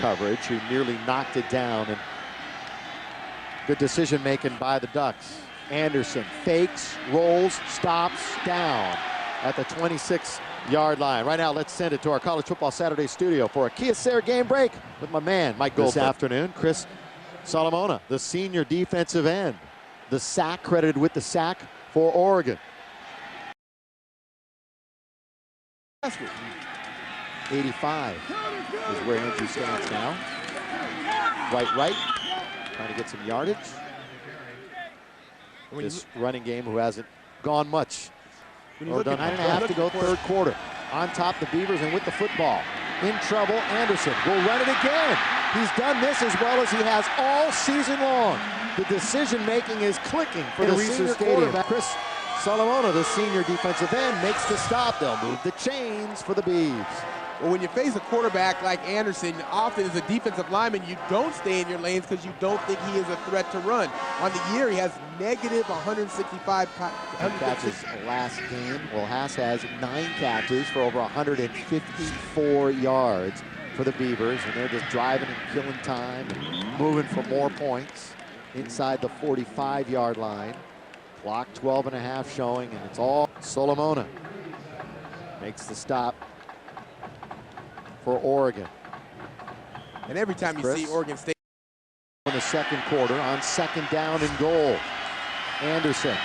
coverage, who nearly knocked it down. And good decision making by the Ducks. Anderson fakes, rolls, stops, down at the 26-yard line. Right now, let's send it to our College Football Saturday studio for a Kyocera game break with my man, Mike Goldberg. This afternoon, Chris Solomona, the senior defensive end. The sack, credited with the sack for Oregon. 85 is where Andrew stands now. Right, trying to get some yardage. This running game who hasn't gone much. Or done 9.5 to go third quarter. On top the Beavers and with the football. In trouble, Anderson will run it again. He's done this as well as he has all season long. The decision making is clicking for the senior quarterback. Chris Solomona, the senior defensive end, makes the stop. They'll move the chains for the Beavs. Well, when you face a quarterback like Anderson, often as a defensive lineman, you don't stay in your lanes because you don't think he is a threat to run. On the year, he has negative 165 catches last game. Well, Haas has 9 catches for over 154 yards for the Beavers, and they're just driving and killing time and moving for more points inside the 45-yard line. Clock 12.5 showing, and it's all Solomona makes the stop for Oregon. And every time you see Oregon State in the second quarter on second down and goal, Anderson,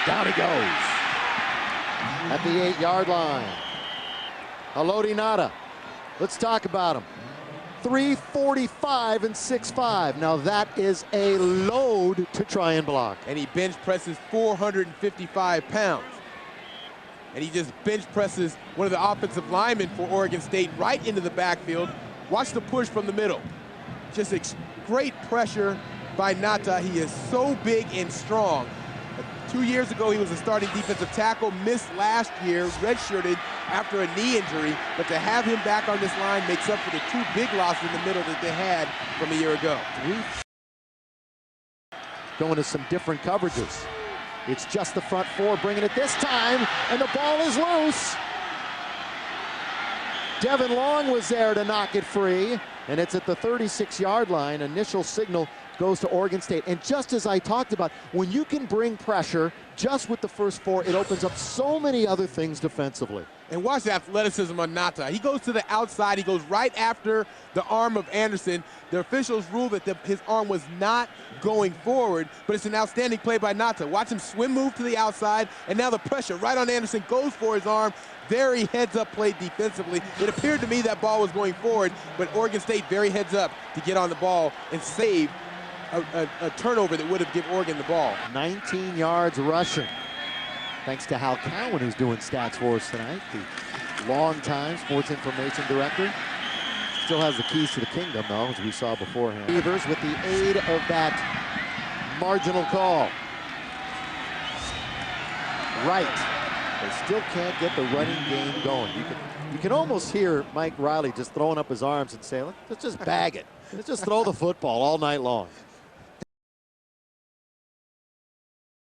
down he goes at the 8-yard line. Haloti Ngata, let's talk about him. 345 and 6'5". Now that is a load to try and block. And he bench presses 455 pounds. And he just bench presses one of the offensive linemen for Oregon State right into the backfield. Watch the push from the middle. Just great pressure by Ngata. He is so big and strong. 2 years ago, he was a starting defensive tackle, missed last year, redshirted after a knee injury, but to have him back on this line makes up for the 2 big losses in the middle that they had from a year ago. Going to some different coverages. It's just the front 4 bringing it this time, and the ball is loose. Devin Long was there to knock it free, and it's at the 36-yard line. Initial signal goes to Oregon State. And just as I talked about, when you can bring pressure just with the first 4, it opens up so many other things defensively. And watch the athleticism on Ngata. He goes to the outside. He goes right after the arm of Anderson. The officials ruled that his arm was not going forward, but it's an outstanding play by Ngata. Watch him swim move to the outside, and now the pressure right on Anderson goes for his arm. Very heads-up play defensively. It appeared to me that ball was going forward, but Oregon State very heads-up to get on the ball and save a turnover that would have given Oregon the ball. 19 yards rushing. Thanks to Hal Cowan, who's doing stats for us tonight, the longtime sports information director. Still has the keys to the kingdom, though, as we saw beforehand. Beavers with the aid of that marginal call. Right. They still can't get the running game going. You can almost hear Mike Riley just throwing up his arms and saying, let's just bag it. Let's just throw the football all night long.